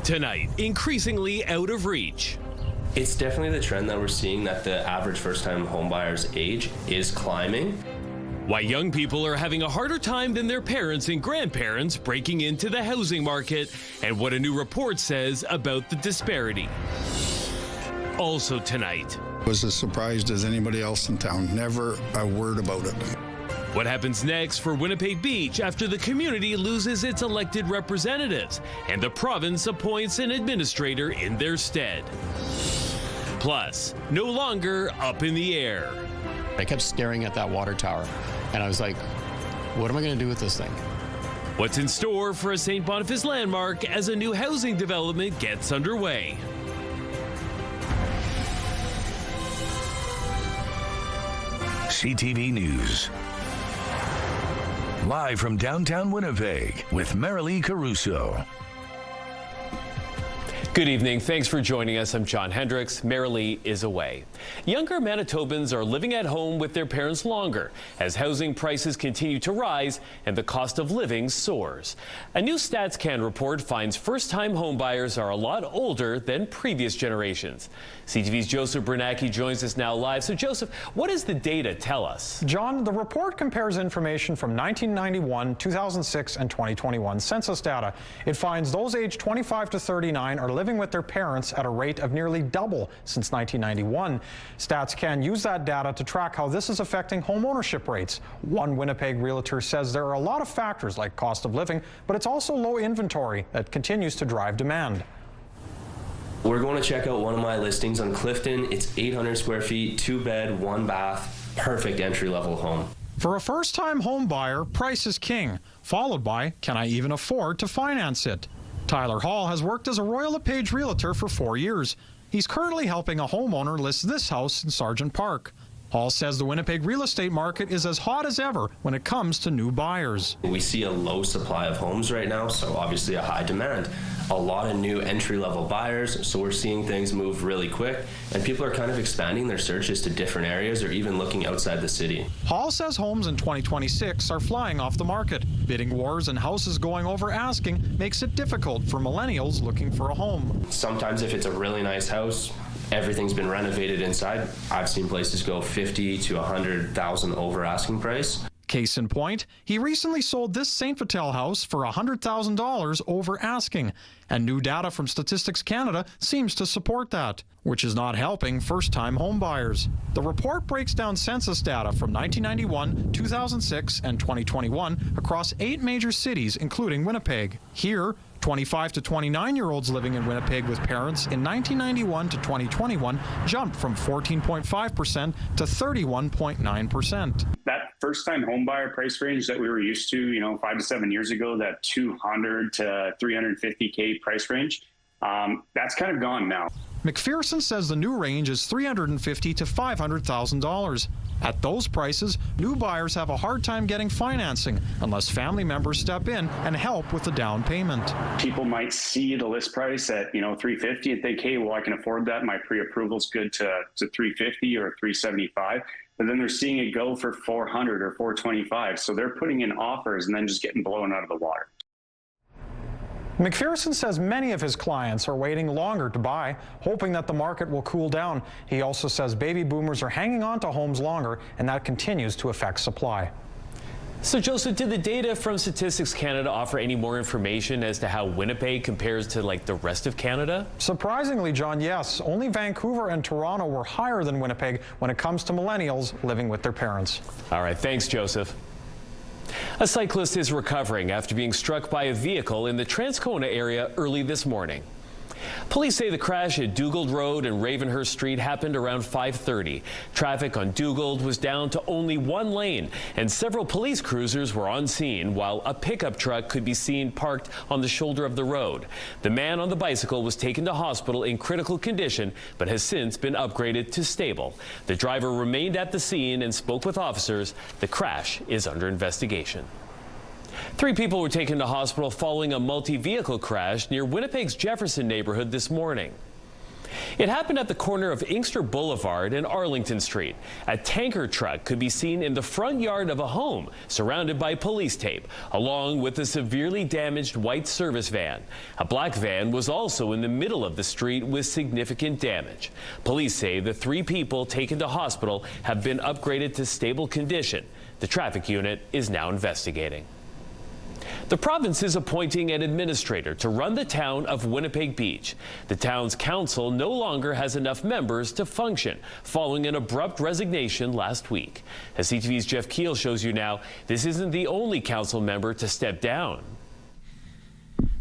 Tonight, increasingly out of reach. It's definitely the trend that we're seeing, that the average first-time homebuyer's age is climbing. Why young people are having a harder time than their parents and grandparents breaking into the housing market, and what a new report says about the disparity. Also tonight. Was as surprised as anybody else in town. Never a word about it. What happens next for Winnipeg Beach after the community loses its elected representatives and the province appoints an administrator in their stead? Plus, no longer up in the air. I kept staring at that water tower, and I was like, what am I going to do with this thing? What's in store for a St. Boniface landmark as a new housing development gets underway? CTV News. Live from downtown Winnipeg with Marilee Caruso. Good evening. Thanks for joining us. I'm John Hendricks. Marilee is away. Younger Manitobans are living at home with their parents longer as housing prices continue to rise and the cost of living soars. A new StatsCan report finds first-time homebuyers are a lot older than previous generations. CTV's Joseph Bernacki joins us now live. So, Joseph, what does the data tell us? John, the report compares information from 1991, 2006, and 2021 census data. It finds those aged 25 to 39 are living with their parents at a rate of nearly double since 1991. StatsCan use that data to track how this is affecting home ownership rates. One Winnipeg realtor says there are a lot of factors like cost of living, but it's also low inventory that continues to drive demand. We're going to check out one of my listings on Clifton. It's 800 square feet, 2-bed, 1-bath, perfect entry-level home. For a first-time home buyer, price is king, followed by, can I even afford to finance it? Tyler Hall has worked as a Royal LePage realtor for 4 years. He's currently helping a homeowner list this house in Sargent Park. Hall says the Winnipeg real estate market is as hot as ever when it comes to new buyers. We see a low supply of homes right now, so obviously a high demand. A lot of new entry-level buyers, so we're seeing things move really quick, and people are kind of expanding their searches to different areas or even looking outside the city. Hall says homes in 2026 are flying off the market. Bidding wars and houses going over asking makes it difficult for millennials looking for a home. Sometimes if it's a really nice house, everything's been renovated inside. I've seen places go 50 to 100,000 over asking price. Case in point, he recently sold this St. Vital house for $100,000 over asking, and new data from Statistics Canada seems to support that, which is not helping first-time home buyers. The report breaks down census data from 1991, 2006, and 2021 across 8 major cities, including Winnipeg. Here, 25 to 29-year-olds living in Winnipeg with parents in 1991 to 2021 jumped from 14.5% to 31.9%. That first-time homebuyer price range that we were used to, 5 to 7 years ago, that 200 to 350K price range, that's kind of gone now. McPherson says the new range is $350,000 to $500,000. At those prices, new buyers have a hard time getting financing unless family members step in and help with the down payment. People might see the list price at $350,000 and think, hey, well, I can afford that. My pre-approval's good to $350,000 or $375,000. But then they're seeing it go for $400,000 or $425,000. So they're putting in offers and then just getting blown out of the water. McPherson says many of his clients are waiting longer to buy, hoping that the market will cool down. He also says baby boomers are hanging on to homes longer, and that continues to affect supply. So, Joseph, did the data from Statistics Canada offer any more information as to how Winnipeg compares to, the rest of Canada? Surprisingly, John, yes. Only Vancouver and Toronto were higher than Winnipeg when it comes to millennials living with their parents. All right. Thanks, Joseph. A cyclist is recovering after being struck by a vehicle in the Transcona area early this morning. Police say the crash at Dugald Road and Ravenhurst Street happened around 5:30. Traffic on Dugald was down to only one lane, and several police cruisers were on scene, while a pickup truck could be seen parked on the shoulder of the road. The man on the bicycle was taken to hospital in critical condition, but has since been upgraded to stable. The driver remained at the scene and spoke with officers. The crash is under investigation. 3 people were taken to hospital following a multi-vehicle crash near Winnipeg's Jefferson neighborhood this morning. It happened at the corner of Inkster Boulevard and Arlington Street. A tanker truck could be seen in the front yard of a home surrounded by police tape, along with a severely damaged white service van. A black van was also in the middle of the street with significant damage. Police say the 3 people taken to hospital have been upgraded to stable condition. The traffic unit is now investigating. The province is appointing an administrator to run the town of Winnipeg Beach. The town's council no longer has enough members to function following an abrupt resignation last week. As CTV's Jeff Keel shows you now, this isn't the only council member to step down.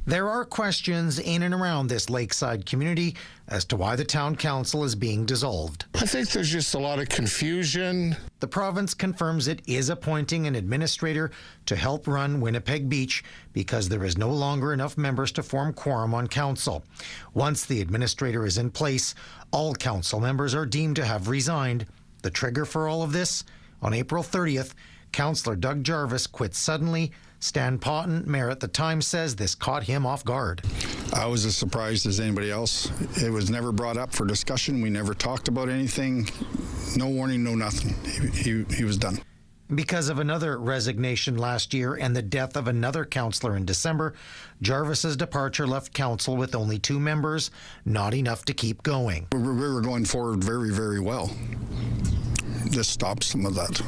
There are questions in and around this lakeside community as to why the town council is being dissolved. I think there's just a lot of confusion. The province confirms it is appointing an administrator to help run Winnipeg Beach because there is no longer enough members to form quorum on council. Once the administrator is in place, all council members are deemed to have resigned. The trigger for all of this? On April 30th, Councillor Doug Jarvis quit suddenly. Stan Potton, mayor at the time, says this caught him off guard. I was as surprised as anybody else. It was never brought up for discussion. We never talked about anything. No warning, no nothing. He was done. Because of another resignation last year and the death of another councillor in December, Jarvis's departure left council with only 2 members, not enough to keep going. We were going forward very, very well. This stopped some of that.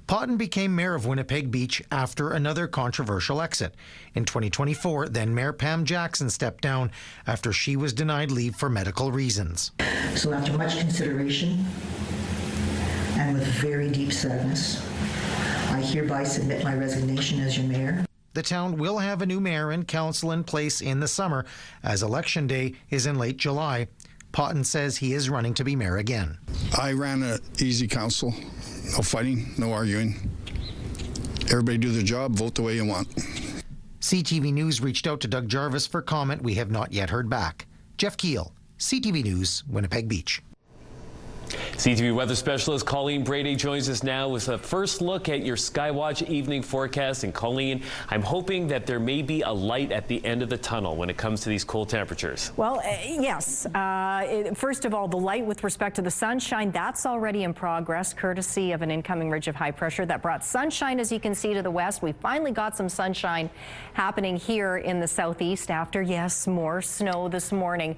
Potton became mayor of Winnipeg Beach after another controversial exit. In 2024, then Mayor Pam Jackson stepped down after she was denied leave for medical reasons. So after much consideration and with very deep sadness, I hereby submit my resignation as your mayor. The town will have a new mayor and council in place in the summer, as Election Day is in late July. Potton says he is running to be mayor again. I ran an easy council. No fighting, no arguing. Everybody do their job, vote the way you want. CTV News reached out to Doug Jarvis for comment. We have not yet heard back. Jeff Keel, CTV News, Winnipeg Beach. CTV weather specialist Colleen Brady joins us now with a first look at your Skywatch evening forecast. And Colleen, I'm hoping that there may be a light at the end of the tunnel when it comes to these cold temperatures. Well, yes. First of all, the light with respect to the sunshine, that's already in progress, courtesy of an incoming ridge of high pressure that brought sunshine, as you can see, to the west. We finally got some sunshine happening here in the southeast after, yes, more snow this morning.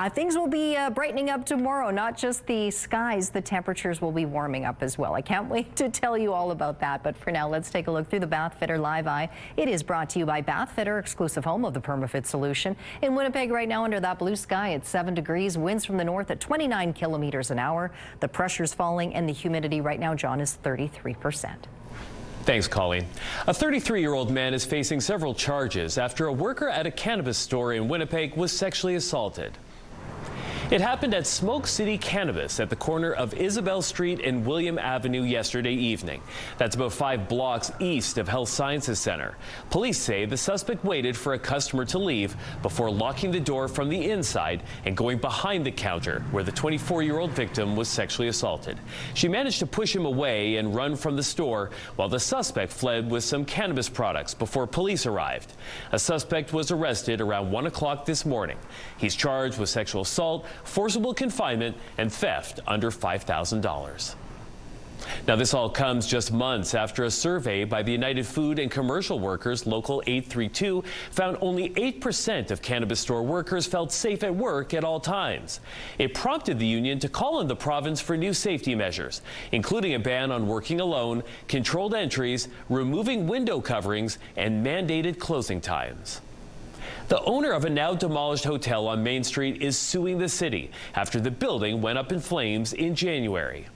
Things will be brightening up tomorrow, not just the skies. The temperatures will be warming up as well. I can't wait to tell you all about that. But for now, let's take a look through the Bathfitter Live Eye. It is brought to you by Bathfitter, exclusive home of the PermaFit solution. In Winnipeg right now, under that blue sky, it's 7 degrees, winds from the north at 29 kilometers an hour. The pressure's falling and the humidity right now, John, is 33%. Thanks, Colleen. A 33-year-old man is facing several charges after a worker at a cannabis store in Winnipeg was sexually assaulted. It happened at Smoke City Cannabis at the corner of Isabel Street and William Avenue yesterday evening. That's about 5 blocks east of Health Sciences Center. Police say the suspect waited for a customer to leave before locking the door from the inside and going behind the counter where the 24-year-old victim was sexually assaulted. She managed to push him away and run from the store while the suspect fled with some cannabis products before police arrived. A suspect was arrested around 1 o'clock this morning. He's charged with sexual assault, forcible confinement, and theft under $5,000. Now, this all comes just months after a survey by the United Food and Commercial Workers Local 832 found only 8% of cannabis store workers felt safe at work at all times. It prompted the union to call on the province for new safety measures, including a ban on working alone, controlled entries, removing window coverings, and mandated closing times. The owner of a now demolished hotel on Main Street is suing the city after the building went up in flames in January.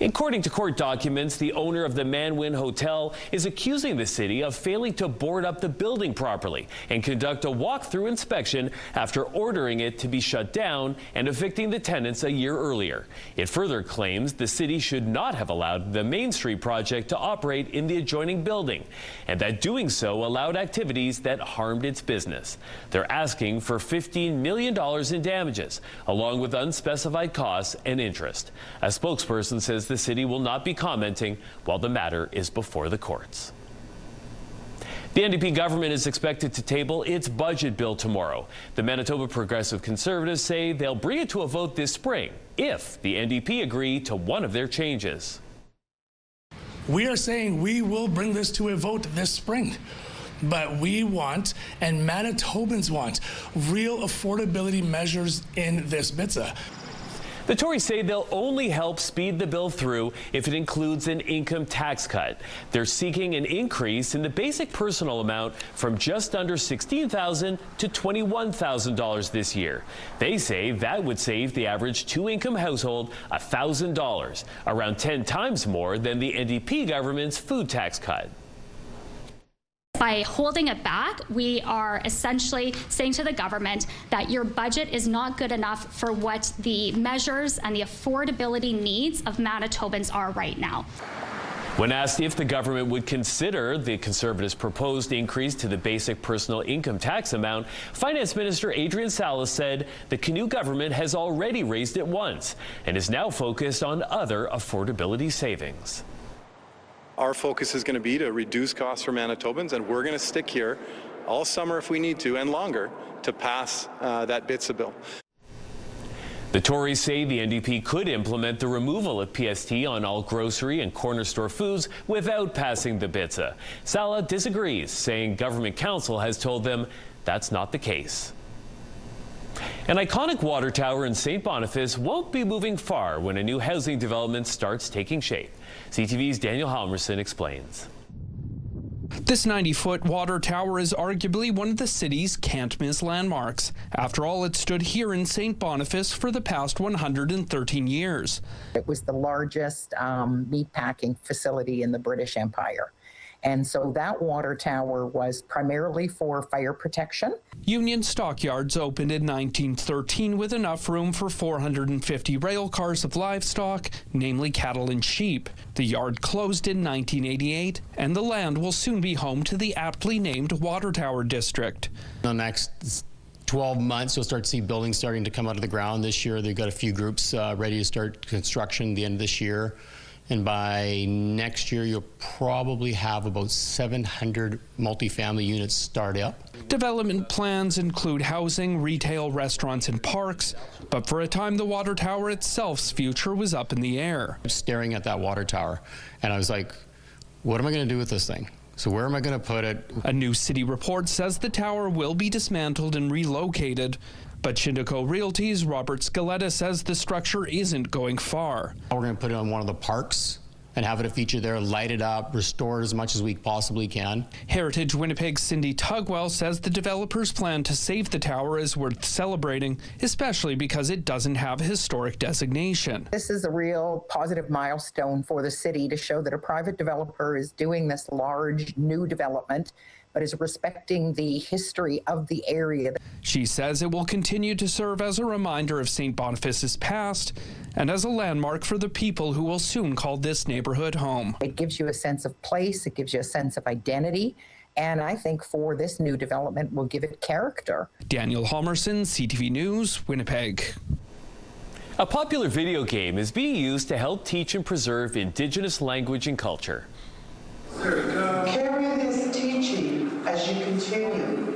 According to court documents, the owner of the Manwin Hotel is accusing the city of failing to board up the building properly and conduct a walk-through inspection after ordering it to be shut down and evicting the tenants a year earlier. It further claims the city should not have allowed the Main Street project to operate in the adjoining building, and that doing so allowed activities that harmed its business. They're asking for $15 million in damages, along with unspecified costs and interest. A spokesperson says the city will not be commenting while the matter is before the courts. The NDP government is expected to table its budget bill tomorrow. The Manitoba Progressive Conservatives say they'll bring it to a vote this spring if the NDP agree to one of their changes. We are saying we will bring this to a vote this spring. But we want, and Manitobans want, real affordability measures in this BITSA. The Tories say they'll only help speed the bill through if it includes an income tax cut. They're seeking an increase in the basic personal amount from just under $16,000 to $21,000 this year. They say that would save the average two-income household $1,000, around 10 times more than the NDP government's food tax cut. By holding it back, we are essentially saying to the government that your budget is not good enough for what the measures and the affordability needs of Manitobans are right now. When asked if the government would consider the Conservatives' proposed increase to the basic personal income tax amount, Finance Minister Adrian Salas said the Canoe government has already raised it once and is now focused on other affordability savings. Our focus is going to be to reduce costs for Manitobans, and we're going to stick here all summer if we need to, and longer, to pass that BITSA bill. The Tories say the NDP could implement the removal of PST on all grocery and corner store foods without passing the BITSA. Sala disagrees, saying government counsel has told them that's not the case. An iconic water tower in St. Boniface won't be moving far when a new housing development starts taking shape. CTV's Daniel Halmerson explains. This 90-foot water tower is arguably one of the city's can't-miss landmarks. After all, it stood here in St. Boniface for the past 113 years. It was the largest meatpacking facility in the British Empire. And so that water tower was primarily for fire protection. Union Stockyards opened in 1913 with enough room for 450 rail cars of livestock, namely cattle and sheep. The yard closed in 1988, and the land will soon be home to the aptly named Water Tower District. The next 12 months, you'll start to see buildings starting to come out of the ground. This year, they've got a few groups ready to start construction at the end of this year. And by next year, you'll probably have about 700 multifamily units start up. Development plans include housing, retail, restaurants, and parks. But for a time, the water tower itself's future was up in the air. I'm staring at that water tower, and I was like, what am I going to do with this thing? So where am I going to put it? A new city report says the tower will be dismantled and relocated. But Shindico Realty's Robert Scaletta says the structure isn't going far. We're going to put it on one of the parks and have it a feature there, light it up, restore it as much as we possibly can. Heritage Winnipeg's Cindy Tugwell says the developer's plan to save the tower is worth celebrating, especially because it doesn't have a historic designation. This is a real positive milestone for the city to show that a private developer is doing this large new development, but is respecting the history of the area. She says it will continue to serve as a reminder of St. Boniface's past and as a landmark for the people who will soon call this neighborhood home. It gives you a sense of place, it gives you a sense of identity, and I think for this new development will give it character. Daniel Halmerson, CTV News, Winnipeg. A popular video game is being used to help teach and preserve Indigenous language and culture. Carry this teaching as you continue.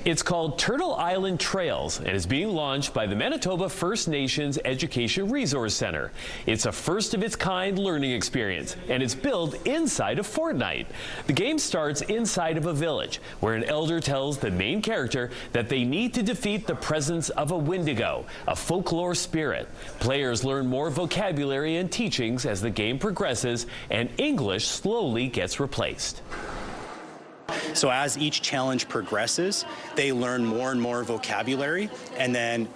It's called Turtle Island Trails and is being launched by the Manitoba First Nations Education Resource Center. It's a first-of-its-kind learning experience, and it's built inside of Fortnite. The game starts inside of a village, where an elder tells the main character that they need to defeat the presence of a Wendigo, a folklore spirit. Players learn more vocabulary and teachings as the game progresses, and English slowly gets replaced. So as each challenge progresses, they learn more and more vocabulary, and then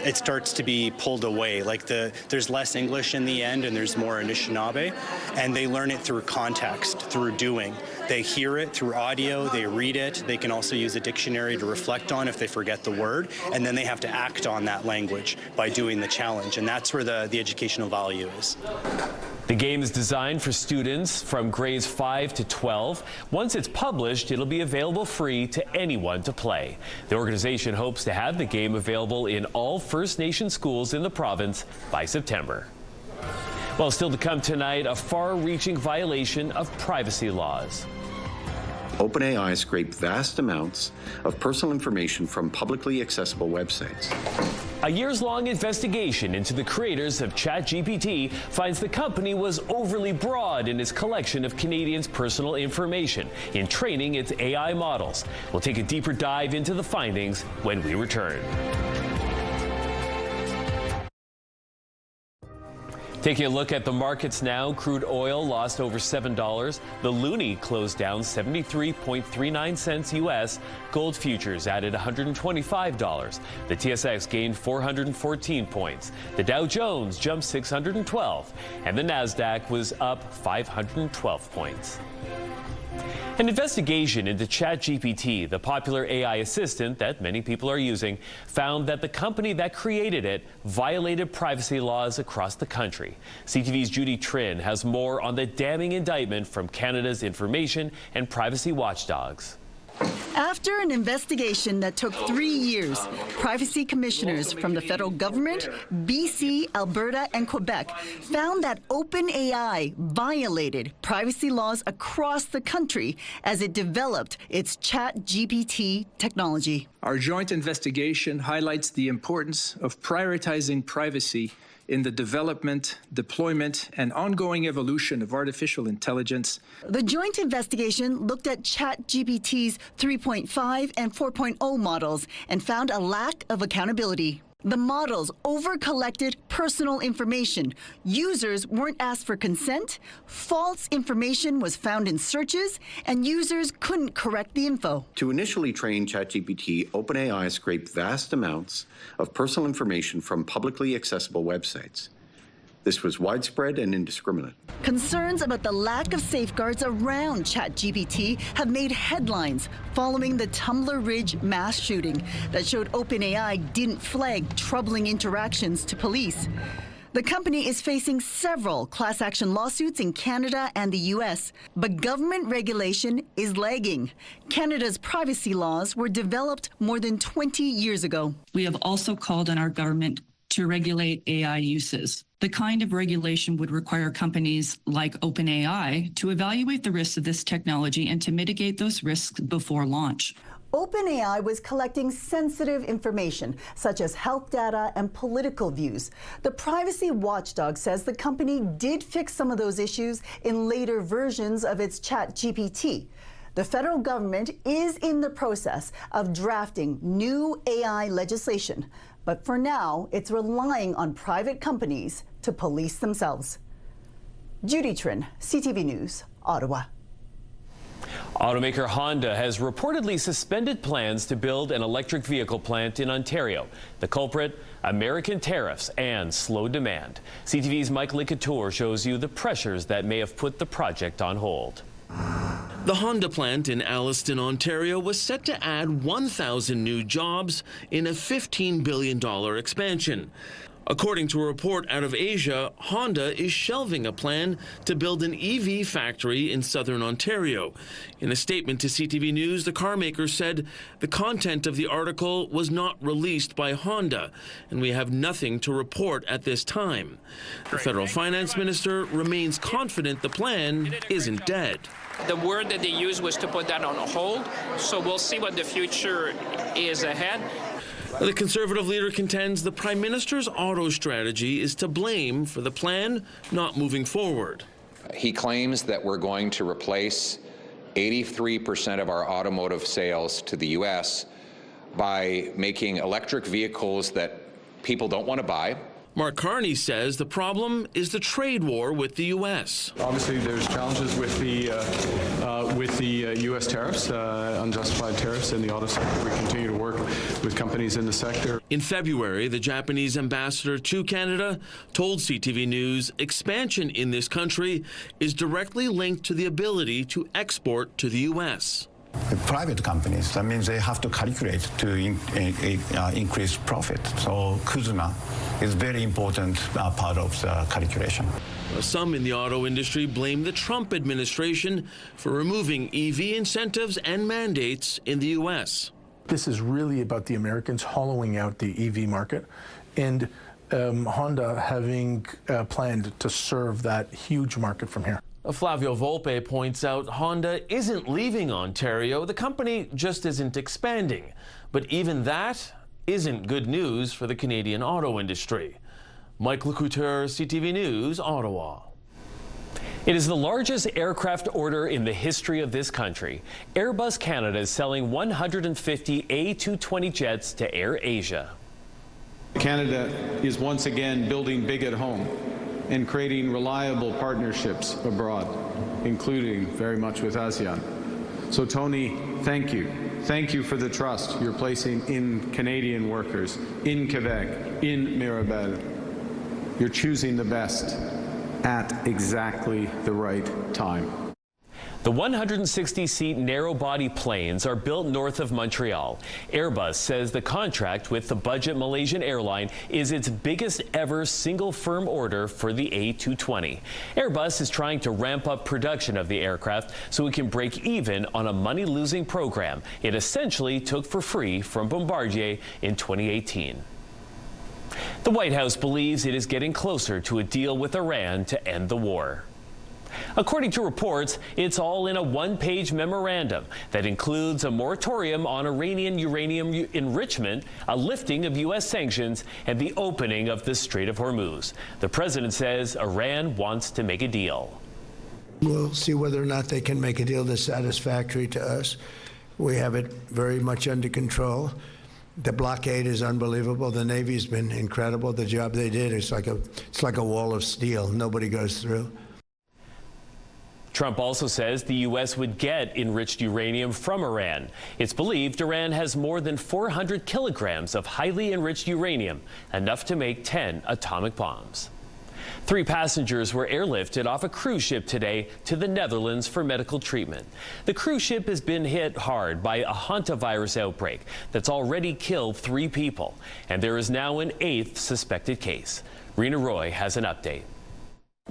it starts to be pulled away. Like there's less English in the end and there's more Anishinaabe, and they learn it through context, through doing. They hear it through audio, they read it, they can also use a dictionary to reflect on if they forget the word, and then they have to act on that language by doing the challenge, and that's where the educational value is. The game is designed for students from grades 5 to 12. Once it's published, it'll be available free to anyone to play. The organization hopes to have the game available in all First Nation schools in the province by September. Well, still to come tonight, a far-reaching violation of privacy laws. OpenAI scraped vast amounts of personal information from publicly accessible websites. A years-long investigation into the creators of ChatGPT finds the company was overly broad in its collection of Canadians' personal information in training its AI models. We'll take a deeper dive into the findings when we return. Taking a look at the markets now, crude oil lost over $7. The loonie closed down 73.39 cents U.S. Gold futures added $125. The TSX gained 414 points. The Dow Jones jumped 612, and the Nasdaq was up 512 points. An investigation into ChatGPT, the popular AI assistant that many people are using, found that the company that created it violated privacy laws across the country. CTV's Judy Trin has more on the damning indictment from Canada's information and privacy watchdogs. After an investigation that took 3 years, privacy commissioners from the federal government, BC, Alberta, and Quebec found that OpenAI violated privacy laws across the country as it developed its ChatGPT technology. Our joint investigation highlights the importance of prioritizing privacy in the development, deployment, and ongoing evolution of artificial intelligence. The joint investigation looked at ChatGPT's 3.5 and 4.0 models and found a lack of accountability. The models over-collected personal information. Users weren't asked for consent, false information was found in searches, and users couldn't correct the info. To initially train ChatGPT, OpenAI scraped vast amounts of personal information from publicly accessible websites. This was widespread and indiscriminate. Concerns about the lack of safeguards around ChatGPT have made headlines following the Tumbler Ridge mass shooting that showed OpenAI didn't flag troubling interactions to police. The company is facing several class action lawsuits in Canada and the U.S., but government regulation is lagging. Canada's privacy laws were developed more than 20 years ago. We have also called on our government to regulate AI uses. The kind of regulation would require companies like OpenAI to evaluate the risks of this technology and to mitigate those risks before launch. OpenAI was collecting sensitive information, such as health data and political views. The privacy watchdog says the company did fix some of those issues in later versions of its ChatGPT. The federal government is in the process of drafting new AI legislation, but for now, it's relying on private companies to police themselves. Judy Trin, CTV News, Ottawa. Automaker Honda has reportedly suspended plans to build an electric vehicle plant in Ontario. The culprit, American tariffs and slow demand. CTV's Mike Licateur shows you the pressures that may have put the project on hold. The Honda plant in Alliston, Ontario was set to add 1,000 new jobs in a $15 billion expansion. According to a report out of Asia, Honda is shelving a plan to build an EV factory in southern Ontario. In a statement to CTV News, the carmaker said the content of the article was not released by Honda, and we have nothing to report at this time. The federal finance minister remains confident the plan isn't dead. The word that they used was to put that on hold, so we'll see what the future is ahead. The Conservative leader contends the Prime Minister's auto strategy is to blame for the plan not moving forward. He claims that we're going to replace 83% of our automotive sales to the U.S. by making electric vehicles that people don't want to buy. Mark Carney says the problem is the trade war with the U.S. Obviously, there's challenges with the U.S. tariffs, unjustified tariffs in the auto sector. We continue to work with companies in the sector. In February, the Japanese ambassador to Canada told CTV News expansion in this country is directly linked to the ability to export to the U.S. Private companies, that means they have to calculate to increase profit. So CUSMA is a very important part of the calculation. Some in the auto industry blame the Trump administration for removing EV incentives and mandates in the U.S. This is really about the Americans hollowing out the EV market and Honda having planned to serve that huge market from here. Flavio Volpe points out Honda isn't leaving Ontario. The company just isn't expanding. But even that isn't good news for the Canadian auto industry. Mike Lecouture, CTV News, Ottawa. It is the largest aircraft order in the history of this country. Airbus Canada is selling 150 A220 jets to AirAsia. Canada is once again building big at home and creating reliable partnerships abroad, including very much with ASEAN. So Tony, thank you. Thank you for the trust you're placing in Canadian workers, in Quebec, in Mirabel. You're choosing the best at exactly the right time. The 160-seat narrow-body planes are built north of Montreal. Airbus says the contract with the budget Malaysian airline is its biggest ever single firm order for the A220. Airbus is trying to ramp up production of the aircraft so it can break even on a money-losing program it essentially took for free from Bombardier in 2018. The White House believes it is getting closer to a deal with Iran to end the war. According to reports, it's all in a one-page memorandum that includes a moratorium on Iranian uranium enrichment, a lifting of U.S. sanctions, and the opening of the Strait of Hormuz. The president says Iran wants to make a deal. We'll see whether or not they can make a deal that's satisfactory to us. We have it very much under control. The blockade is unbelievable. The Navy's been incredible. The job they did, it's like a wall of steel. Nobody goes through. Trump also says the U.S. would get enriched uranium from Iran. It's believed Iran has more than 400 kilograms of highly enriched uranium, enough to make 10 atomic bombs. 3 passengers were airlifted off a cruise ship today to the Netherlands for medical treatment. The cruise ship has been hit hard by a hantavirus outbreak that's already killed 3 people, and there is now an 8th suspected case. Rena Roy has an update.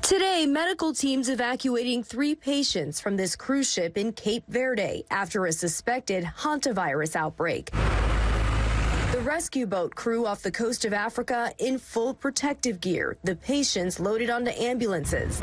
Today, medical teams evacuating 3 patients from this cruise ship in Cape Verde after a suspected hantavirus outbreak. The rescue boat crew off the coast of Africa in full protective gear, the patients loaded onto ambulances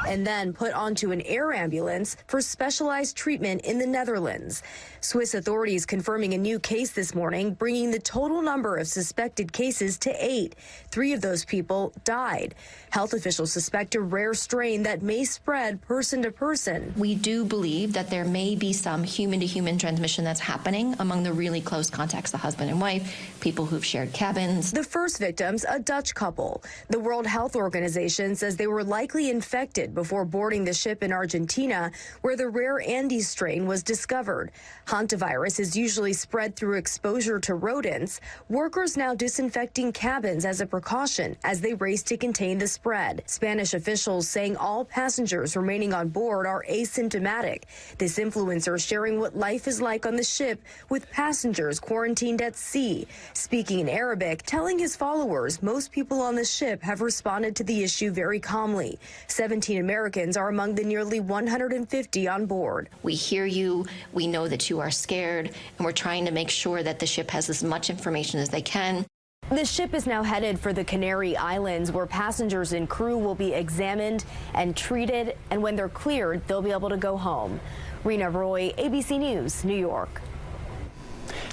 and then put onto an air ambulance for specialized treatment in the Netherlands. Swiss authorities confirming a new case this morning, bringing the total number of suspected cases to 8. 3 of those people died. Health officials suspect a rare strain that may spread person to person. We do believe that there may be some human-to-human transmission that's happening among the really close contacts, the husband and wife, people who've shared cabins. The first victims, a Dutch couple. The World Health Organization says they were likely infected before boarding the ship in Argentina, where the rare Andes strain was discovered. Hantavirus is usually spread through exposure to rodents. Workers now disinfecting cabins as a precaution as they race to contain the spread. Spanish officials saying all passengers remaining on board are asymptomatic. This influencer sharing what life is like on the ship with passengers quarantined at sea. Speaking in Arabic, telling his followers most people on the ship have responded to the issue very calmly. 17 Americans are among the nearly 150 on board. We hear you, we know that you are scared, and we're trying to make sure that the ship has as much information as they can. The ship is now headed for the Canary Islands, where passengers and crew will be examined and treated, and when they're cleared, they'll be able to go home. Rena Roy, ABC News, New York.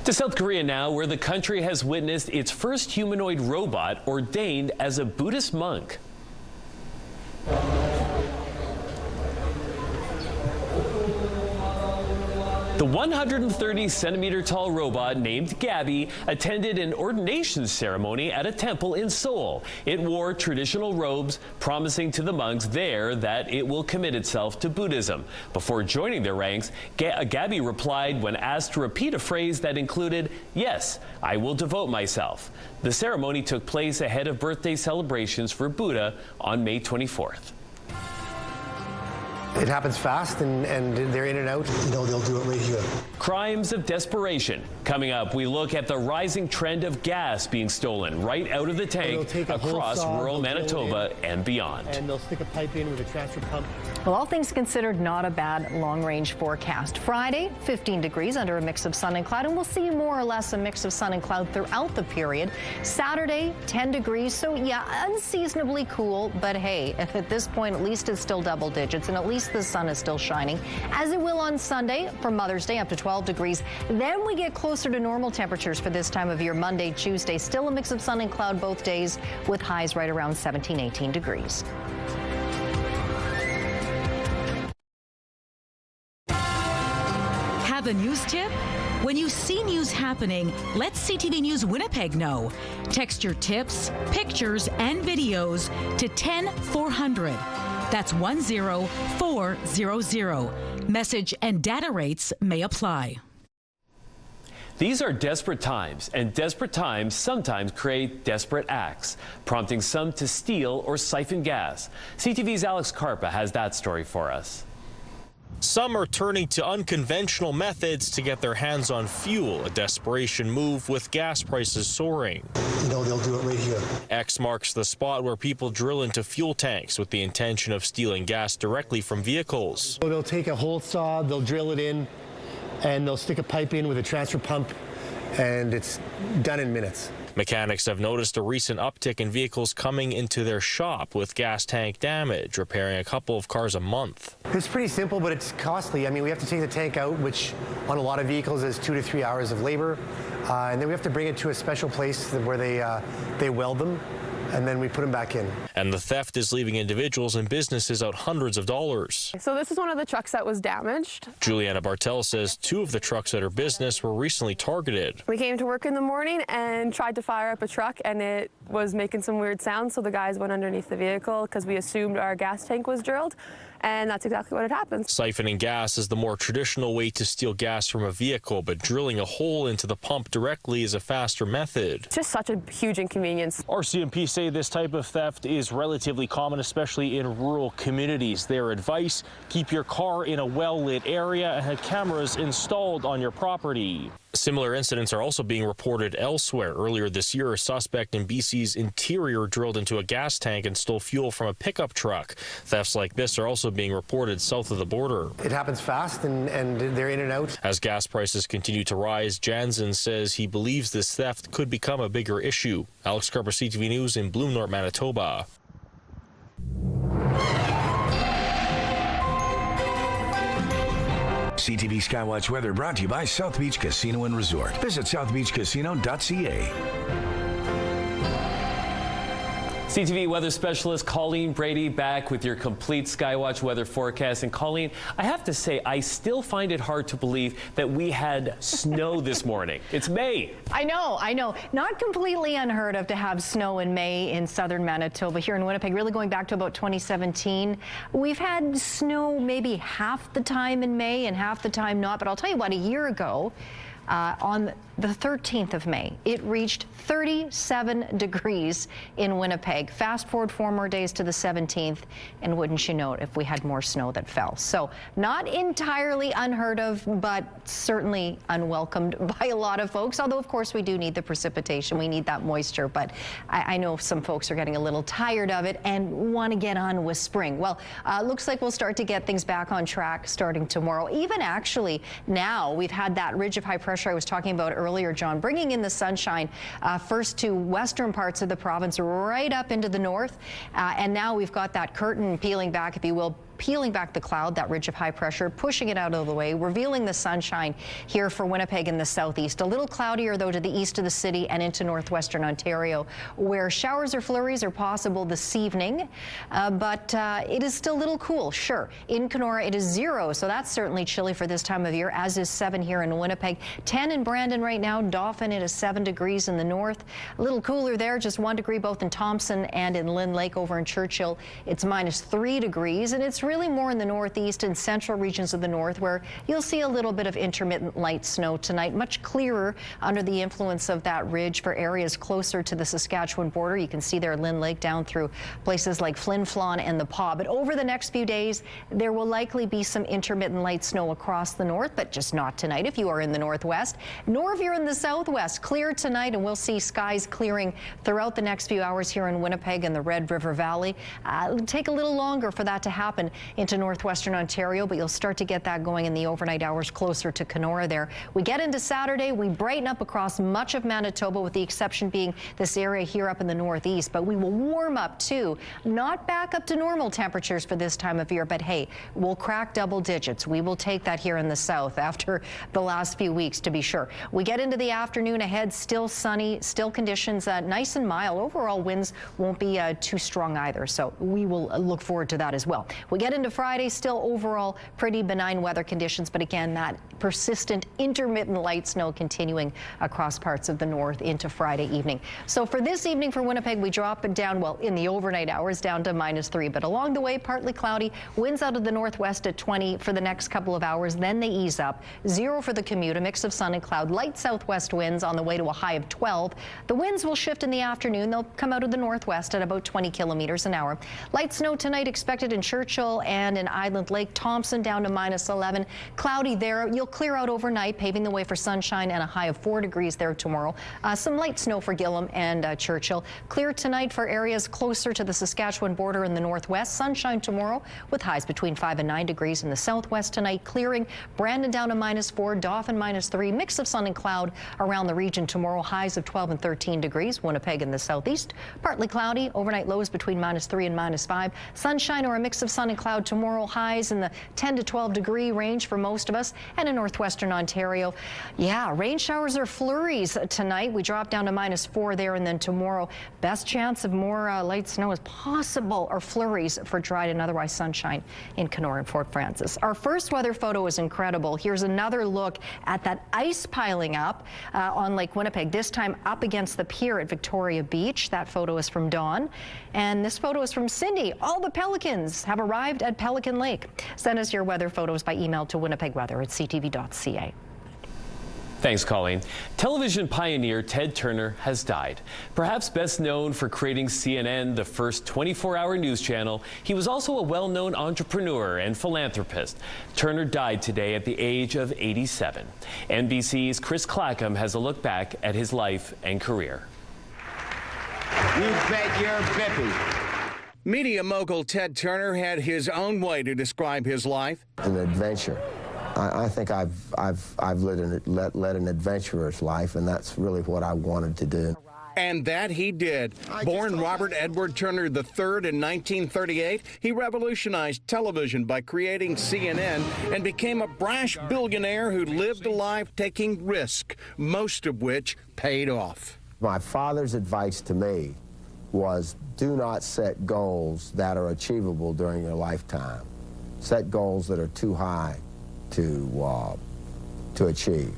To South Korea now, where the country has witnessed its first humanoid robot ordained as a Buddhist monk. The 130-centimeter tall robot named Gabby attended an ordination ceremony at a temple in Seoul. It wore traditional robes, promising to the monks there that it will commit itself to Buddhism. Before joining their ranks, Gabby replied when asked to repeat a phrase that included, "Yes, I will devote myself." The ceremony took place ahead of birthday celebrations for Buddha on May 24th. It happens fast, and they're in and out. You know, they'll do it right here. Crimes of desperation. Coming up, we look at the rising trend of gas being stolen right out of the tank across rural Manitoba and beyond. And they'll stick a pipe in with a transfer pump. Well, all things considered, not a bad long-range forecast. Friday, 15 degrees under a mix of sun and cloud, and we'll see more or less a mix of sun and cloud throughout the period. Saturday, 10 degrees, so yeah, unseasonably cool, but hey, at this point, at least it's still double digits, and at least the sun is still shining, as it will on Sunday for Mother's Day, up to 12 degrees. Then we get closer to normal temperatures for this time of year. Monday, Tuesday, still a mix of sun and cloud both days, with highs right around 17, 18 degrees. Have a news tip? When you see news happening, let CTV News Winnipeg know. Text your tips, pictures, and videos to 10400. That's 10400. Message and data rates may apply. These are desperate times, and desperate times sometimes create desperate acts, prompting some to steal or siphon gas. CTV's Alex Karpa has that story for us. Some are turning to unconventional methods to get their hands on fuel, a desperation move with gas prices soaring. You know, they'll do it right here. X marks the spot where people drill into fuel tanks with the intention of stealing gas directly from vehicles. So they'll take a hole saw, they'll drill it in, and they'll stick a pipe in with a transfer pump, and it's done in minutes. Mechanics have noticed a recent uptick in vehicles coming into their shop with gas tank damage, repairing a couple of cars a month. It's pretty simple, but it's costly. I mean, we have to take the tank out, which on a lot of vehicles is 2 to 3 hours of labor, and then we have to bring it to a special place where they weld them, and then we put them back in. And the theft is leaving individuals and businesses out hundreds of dollars. So this is one of the trucks that was damaged. Juliana Bartel says 2 of the trucks at her business were recently targeted. We came to work in the morning and tried to fire up a truck, and it was making some weird sounds, so the guys went underneath the vehicle because we assumed our gas tank was drilled. And that's exactly what had happened. Siphoning gas is the more traditional way to steal gas from a vehicle, but drilling a hole into the pump directly is a faster method. It's just such a huge inconvenience. RCMP say this type of theft is relatively common, especially in rural communities. Their advice, keep your car in a well-lit area and have cameras installed on your property. Similar incidents are also being reported elsewhere. Earlier this year, a suspect in BC's interior drilled into a gas tank and stole fuel from a pickup truck. Thefts like this are also being reported south of the border. It happens fast, and they're in and out. As gas prices continue to rise, Jansen says he believes this theft could become a bigger issue. Alex Karpa, CTV News in Bloom North, Manitoba. CTV Skywatch weather brought to you by South Beach Casino and Resort. Visit southbeachcasino.ca. CTV weather specialist Colleen Brady back with your complete Skywatch weather forecast. And Colleen, I have to say, I still find it hard to believe that we had snow this morning. It's May. I know. Not completely unheard of to have snow in May in southern Manitoba. Here in Winnipeg, really going back to about 2017, we've had snow maybe half the time in May and half the time not. But I'll tell you what, a year ago, on the 13th of May, it reached 37 degrees in Winnipeg. Fast forward 4 more days to the 17th, and wouldn't you know it if we had more snow that fell. So not entirely unheard of, but certainly unwelcomed by a lot of folks, although of course we do need the precipitation. We need that moisture, but I know some folks are getting a little tired of it and want to get on with spring. Well, looks like we'll start to get things back on track starting tomorrow. Even actually now, we've had that ridge of high pressure I was talking about earlier, John, bringing in the sunshine first to western parts of the province right up into the north. And now we've got that curtain peeling back, if you will, peeling back the cloud, that ridge of high pressure, pushing it out of the way, revealing the sunshine here for Winnipeg in the southeast. A little cloudier, though, to the east of the city and into northwestern Ontario, where showers or flurries are possible this evening. But it is still a little cool, sure. In Kenora, it is 0, so that's certainly chilly for this time of year, as is 7 here in Winnipeg. 10 in Brandon right now. Dauphin, it is 7 degrees in the north. A little cooler there, just 1 degree both in Thompson and in Lynn Lake over in Churchill. It's -3 degrees, and it's really more in the northeast and central regions of the north where you'll see a little bit of intermittent light snow tonight. Much clearer under the influence of that ridge for areas closer to the Saskatchewan border. You can see there Lynn Lake down through places like Flin Flon and the Paw. But over the next few days, there will likely be some intermittent light snow across the north, but just not tonight if you are in the northwest, nor if you're in the southwest. Clear tonight, and we'll see skies clearing throughout the next few hours here in Winnipeg and the Red River Valley. It'll take a little longer for that to happen into northwestern Ontario, but you'll start to get that going in the overnight hours closer to Kenora there. We get into Saturday, we brighten up across much of Manitoba, with the exception being this area here up in the northeast, but we will warm up too. Not back up to normal temperatures for this time of year, but hey, we'll crack double digits. We will take that here in the south after the last few weeks, to be sure. We get into the afternoon ahead, still sunny, still conditions nice and mild. Overall winds won't be too strong either, so we will look forward to that as well. We get into Friday, still overall pretty benign weather conditions, but again, that persistent intermittent light snow continuing across parts of the north into Friday evening. So for this evening for Winnipeg, we drop it down, well, in the overnight hours down to -3, but along the way, partly cloudy, winds out of the northwest at 20 for the next couple of hours, then they ease up. 0 for the commute, a mix of sun and cloud, light southwest winds on the way to a high of 12. The winds will shift in the afternoon. They'll come out of the northwest at about 20 kilometers an hour. Light snow tonight expected in Churchill and in Island Lake. Thompson down to -11. Cloudy there. You'll clear out overnight, paving the way for sunshine and a high of 4 degrees there tomorrow. Some light snow for Gillam and Churchill. Clear tonight for areas closer to the Saskatchewan border in the northwest. Sunshine tomorrow with highs between 5 and 9 degrees in the southwest tonight. Clearing. Brandon down to -4. Dauphin -3. Mix of sun and cloud around the region tomorrow. Highs of 12 and 13 degrees. Winnipeg in the southeast. Partly cloudy. Overnight lows between -3 and -5. Sunshine or a mix of sun and cloud tomorrow. Highs in the 10 to 12 degree range for most of us. And in northwestern Ontario, yeah, rain showers or flurries tonight. We drop down to -4 there, and then tomorrow, best chance of more light snow as possible, or flurries for dry and otherwise sunshine in Kenora and Fort Frances. Our first weather photo is incredible. Here's another look at that ice piling up on Lake Winnipeg, this time up against the pier at Victoria Beach. That photo is from Dawn. And this photo is from Cindy. All the pelicans have arrived at Pelican Lake. Send us your weather photos by email to winnipegweather@ctv.ca. Thanks, Colleen. Television pioneer Ted Turner has died. Perhaps best known for creating CNN, the first 24-hour news channel, he was also a well-known entrepreneur and philanthropist. Turner died today at the age of 87. NBC's Chris Clackham has a look back at his life and career. You bet your bippy. Media mogul Ted Turner had his own way to describe his life. An adventure. I think I've led an adventurer's life, and that's really what I wanted to do. And that he did. Born Robert Edward Turner III in 1938, he revolutionized television by creating CNN and became a brash billionaire who lived a life taking risk, most of which paid off. My father's advice to me was, do not set goals that are achievable during your lifetime. Set goals that are too high to achieve.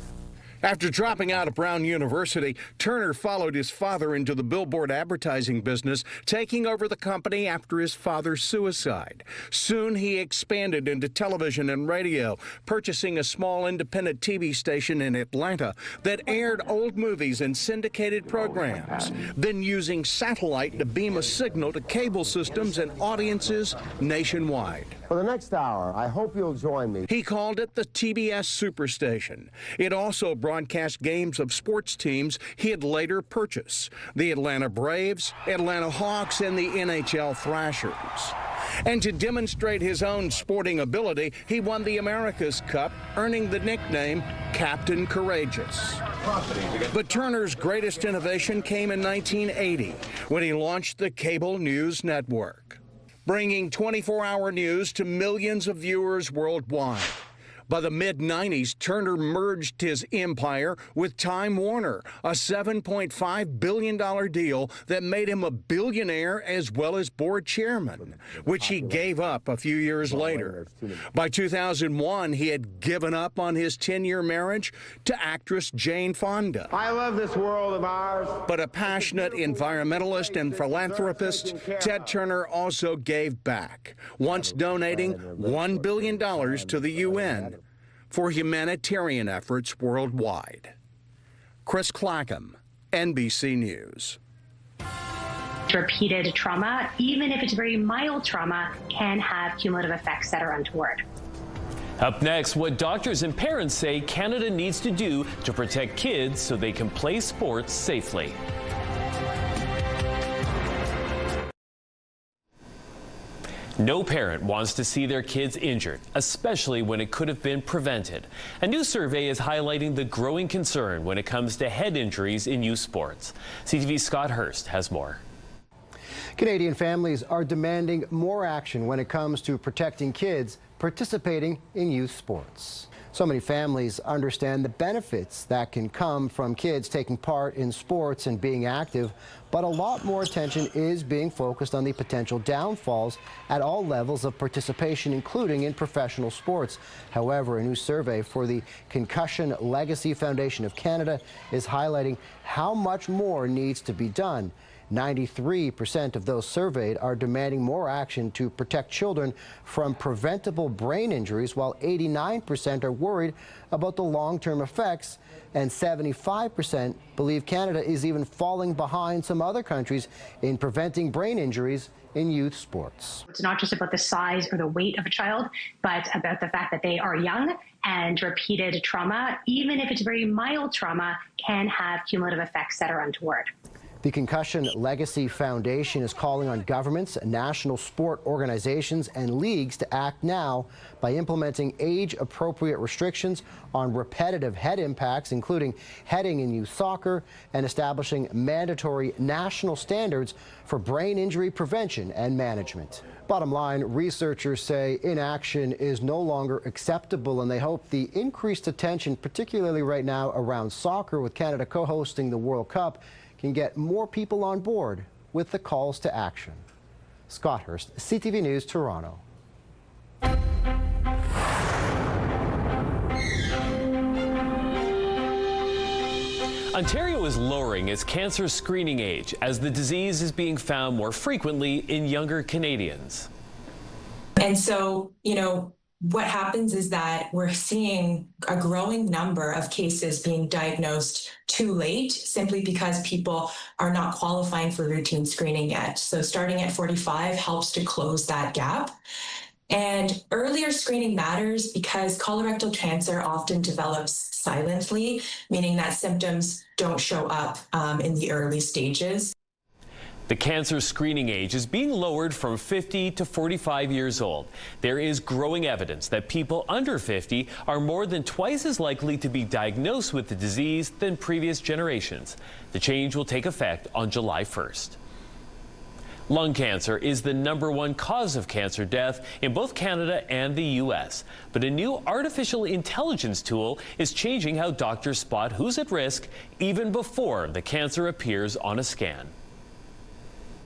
After dropping out of Brown University, Turner followed his father into the billboard advertising business, taking over the company after his father's suicide. Soon he expanded into television and radio, purchasing a small independent TV station in Atlanta that aired old movies and syndicated programs, then using satellite to beam a signal to cable systems and audiences nationwide. For the next hour, I hope you'll join me. He called it the TBS Superstation. It also broadcast games of sports teams he had later purchased: the Atlanta Braves, Atlanta Hawks, and the NHL Thrashers. And to demonstrate his own sporting ability, he won the America's Cup, earning the nickname Captain Courageous. But Turner's greatest innovation came in 1980, when he launched the Cable News Network, bringing 24-hour news to millions of viewers worldwide. By the mid-90s, Turner merged his empire with Time Warner, a $7.5 billion deal that made him a billionaire as well as board chairman, which he gave up a few years later. By 2001, he had given up on his 10-year marriage to actress Jane Fonda. I love this world of ours. But a passionate environmentalist and philanthropist, Ted Turner also gave back, once donating $1 billion to the UN for humanitarian efforts worldwide. Chris Clackham, NBC News. Repeated trauma, even if it's very mild trauma, can have cumulative effects that are untoward. Up next, what doctors and parents say Canada needs to do to protect kids so they can play sports safely. No parent wants to see their kids injured, especially when it could have been prevented. A new survey is highlighting the growing concern when it comes to head injuries in youth sports. CTV's Scott Hurst has more. Canadian families are demanding more action when it comes to protecting kids participating in youth sports. So many families understand the benefits that can come from kids taking part in sports and being active, but a lot more attention is being focused on the potential downfalls at all levels of participation, including in professional sports. However, a new survey for the Concussion Legacy Foundation of Canada is highlighting how much more needs to be done. 93% of those surveyed are demanding more action to protect children from preventable brain injuries, while 89% are worried about the long-term effects, and 75% believe Canada is even falling behind some other countries in preventing brain injuries in youth sports. It's not just about the size or the weight of a child, but about the fact that they are young, and repeated trauma, even if it's very mild trauma, can have cumulative effects that are untoward. The Concussion Legacy Foundation is calling on governments, national sport organizations, and leagues to act now by implementing age-appropriate restrictions on repetitive head impacts, including heading in youth soccer, and establishing mandatory national standards for brain injury prevention and management. Bottom line, researchers say inaction is no longer acceptable, and they hope the increased attention, particularly right now around soccer, with Canada co-hosting the World Cup, can get more people on board with the calls to action. Scott Hurst, CTV News, Toronto. Ontario is lowering its cancer screening age as the disease is being found more frequently in younger Canadians. And so, what happens is that we're seeing a growing number of cases being diagnosed too late, simply because people are not qualifying for routine screening yet. So starting at 45 helps to close that gap. And earlier screening matters because colorectal cancer often develops silently, meaning that symptoms don't show up in the early stages. The cancer screening age is being lowered from 50 to 45 years old. There is growing evidence that people under 50 are more than twice as likely to be diagnosed with the disease than previous generations. The change will take effect on July 1st. Lung cancer is the #1 cause of cancer death in both Canada and the U.S. But a new artificial intelligence tool is changing how doctors spot who's at risk even before the cancer appears on a scan.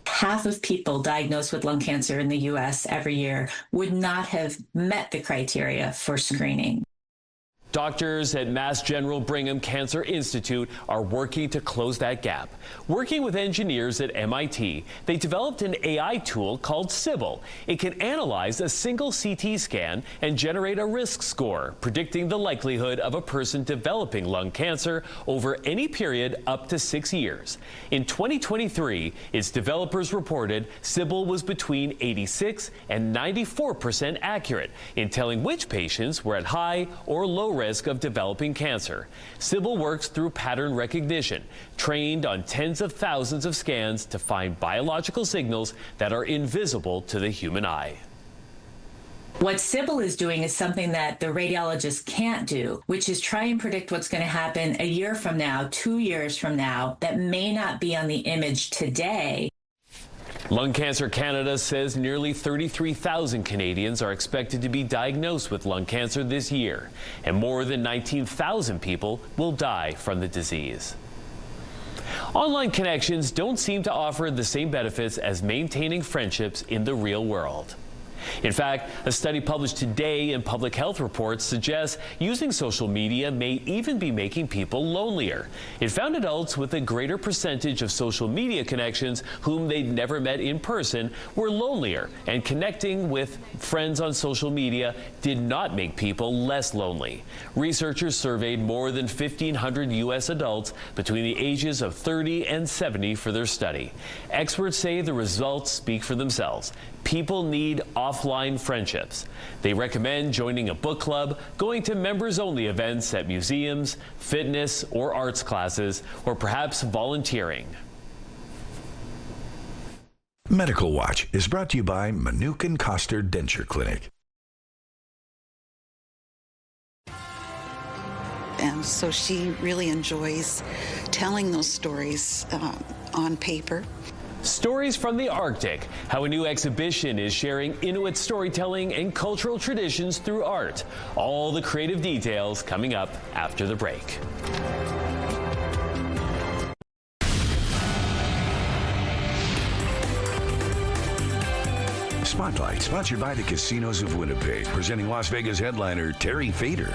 Half of people diagnosed with lung cancer in the U.S. every year would not have met the criteria for screening. Doctors at Mass General Brigham Cancer Institute are working to close that gap. Working with engineers at MIT, they developed an AI tool called Sybil. It can analyze a single CT scan and generate a risk score, predicting the likelihood of a person developing lung cancer over any period up to 6 years. In 2023, its developers reported Sybil was between 86 and 94% accurate in telling which patients were at high or low risk of developing cancer. Sybil works through pattern recognition, trained on tens of thousands of scans to find biological signals that are invisible to the human eye. What Sybil is doing is something that the radiologist can't do, which is try and predict what's going to happen a year from now, 2 years from now, that may not be on the image today. Lung Cancer Canada says nearly 33,000 Canadians are expected to be diagnosed with lung cancer this year, and more than 19,000 people will die from the disease. Online connections don't seem to offer the same benefits as maintaining friendships in the real world. In fact, a study published today in Public Health Reports suggests using social media may even be making people lonelier. It found adults with a greater percentage of social media connections whom they'd never met in person were lonelier, and connecting with friends on social media did not make people less lonely. Researchers surveyed more than 1,500 U.S. adults between the ages of 30 and 70 for their study. Experts say the results speak for themselves. People need offline friendships. They recommend joining a book club, going to members-only events at museums, fitness or arts classes, or perhaps volunteering. Medical Watch is brought to you by Manukin Koster Denture Clinic. And so she really enjoys telling those stories on paper. Stories from the Arctic, how a new exhibition is sharing Inuit storytelling and cultural traditions through art. All the creative details coming up after the break. Spotlight, sponsored by the Casinos of Winnipeg, presenting Las Vegas headliner Terry Fader.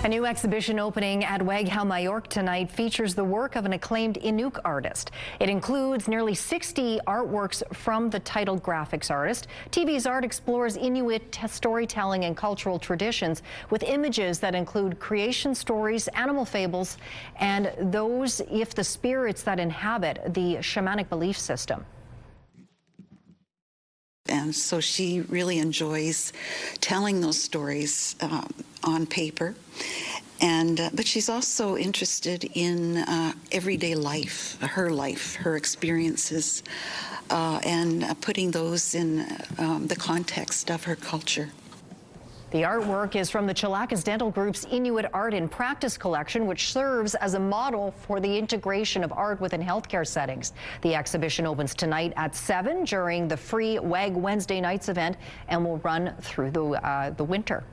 A new exhibition opening at Waghamayurk tonight features the work of an acclaimed Inuk artist. It includes nearly 60 artworks from the titled graphics artist. TV's art explores Inuit storytelling and cultural traditions with images that include creation stories, animal fables, and those if the spirits that inhabit the shamanic belief system. And so she really enjoys telling those stories on paper. But she's also interested in everyday life, her experiences, and putting those in the context of her culture. The artwork is from the Chilakas Dental Group's Inuit Art in Practice collection, which serves as a model for the integration of art within healthcare settings. The exhibition opens tonight at 7 during the free WAG Wednesday nights event and will run through the winter.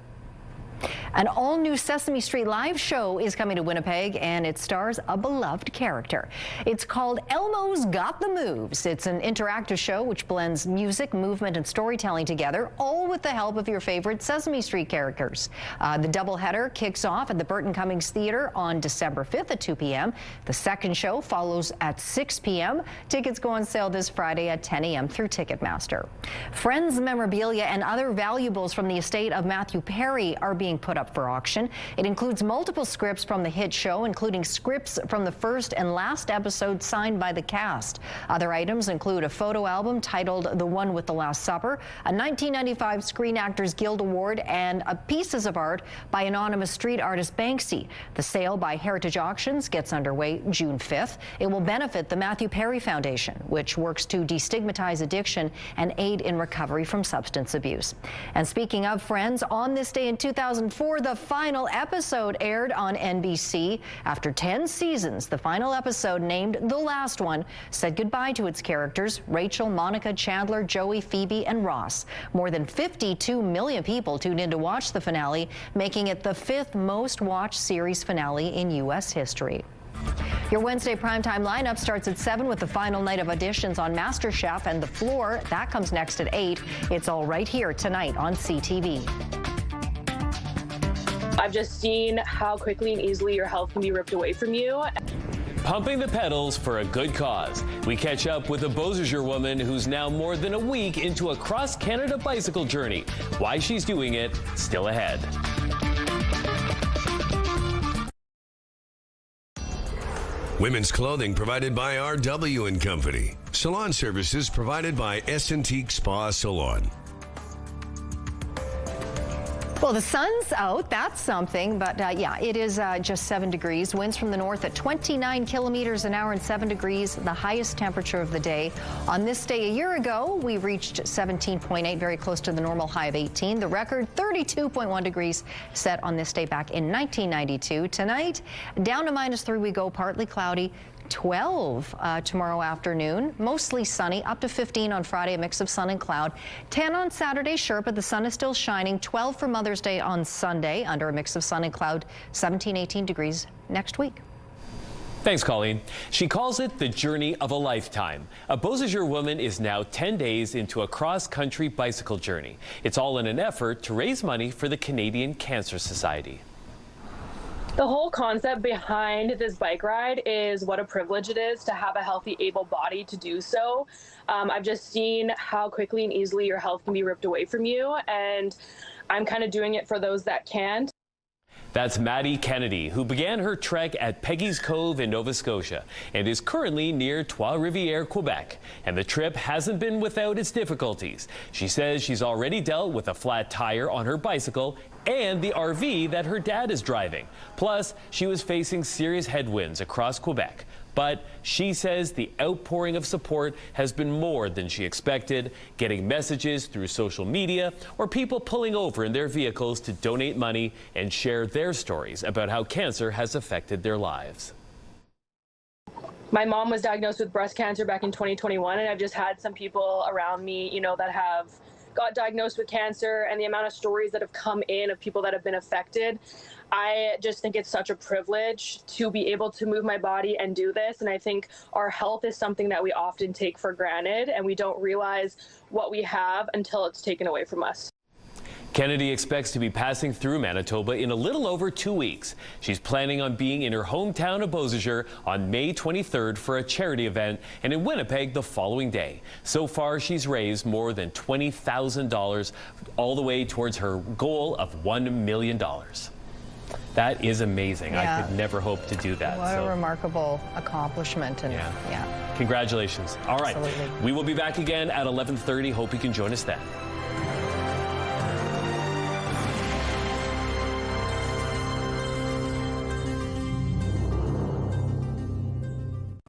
An all-new Sesame Street live show is coming to Winnipeg, and it stars a beloved character. It's called Elmo's Got the Moves. It's an interactive show which blends music, movement, and storytelling together, all with the help of your favorite Sesame Street characters. The doubleheader kicks off at the Burton Cummings Theatre on December 5th at 2 p.m. The second show follows at 6 p.m. Tickets go on sale this Friday at 10 a.m. through Ticketmaster. Friends memorabilia and other valuables from the estate of Matthew Perry are being put up for auction. It includes multiple scripts from the hit show, including scripts from the first and last episode signed by the cast. Other items include a photo album titled The One with the Last Supper, a 1995 Screen Actors Guild Award, and pieces of art by anonymous street artist Banksy. The sale by Heritage Auctions gets underway June 5th. It will benefit the Matthew Perry Foundation, which works to destigmatize addiction and aid in recovery from substance abuse. And speaking of Friends, on this day in 2004, the final episode aired on NBC. After 10 seasons, the final episode, named The Last One, said goodbye to its characters, Rachel, Monica, Chandler, Joey, Phoebe, and Ross. More than 52 million people tuned in to watch the finale, making it the 5th most watched series finale in U.S. history. Your Wednesday primetime lineup starts at 7 with the final night of auditions on MasterChef and The Floor. That comes next at 8. It's all right here tonight on CTV. I've just seen how quickly and easily your health can be ripped away from you. Pumping the pedals for a good cause. We catch up with a Beausejour woman who's now more than a week into a cross-Canada bicycle journey. Why she's doing it, still ahead. Women's clothing provided by RW & Company. Salon services provided by Essentique Spa Salon. Well, the sun's out, that's something, but yeah, it is just 7 degrees. Winds from the north at 29 kilometers an hour and 7 degrees, the highest temperature of the day. On this day a year ago, we reached 17.8, very close to the normal high of 18. The record 32.1 degrees set on this day back in 1992. Tonight, down to -3 we go, partly cloudy. 12 tomorrow afternoon. Mostly sunny, up to 15 on Friday, a mix of sun and cloud. 10 on Saturday, sure, but the sun is still shining. 12 for Mother's Day on Sunday, under a mix of sun and cloud. 17, 18 degrees next week. Thanks, Colleen. She calls it the journey of a lifetime. A Beausejour woman is now 10 days into a cross-country bicycle journey. It's all in an effort to raise money for the Canadian Cancer Society. The whole concept behind this bike ride is what a privilege it is to have a healthy, able body to do so. I've just seen how quickly and easily your health can be ripped away from you, and I'm kind of doing it for those that can't. That's Maddie Kennedy, who began her trek at Peggy's Cove in Nova Scotia and is currently near Trois-Rivières, Quebec. And the trip hasn't been without its difficulties. She says she's already dealt with a flat tire on her bicycle and the RV that her dad is driving. Plus, she was facing serious headwinds across Quebec. But she says the outpouring of support has been more than she expected, getting messages through social media or people pulling over in their vehicles to donate money and share their stories about how cancer has affected their lives. My mom was diagnosed with breast cancer back in 2021, and I've just had some people around me, that have got diagnosed with cancer, and the amount of stories that have come in of people that have been affected. I just think it's such a privilege to be able to move my body and do this. And I think our health is something that we often take for granted, and we don't realize what we have until it's taken away from us. Kennedy expects to be passing through Manitoba in a little over 2 weeks. She's planning on being in her hometown of Beausejour on May 23rd for a charity event and in Winnipeg the following day. So far, she's raised more than $20,000, all the way towards her goal of $1 million. That is amazing. Yeah. I could never hope to do that. What a remarkable accomplishment. And yeah. Congratulations. All right. Absolutely. We will be back again at 11:30. Hope you can join us then.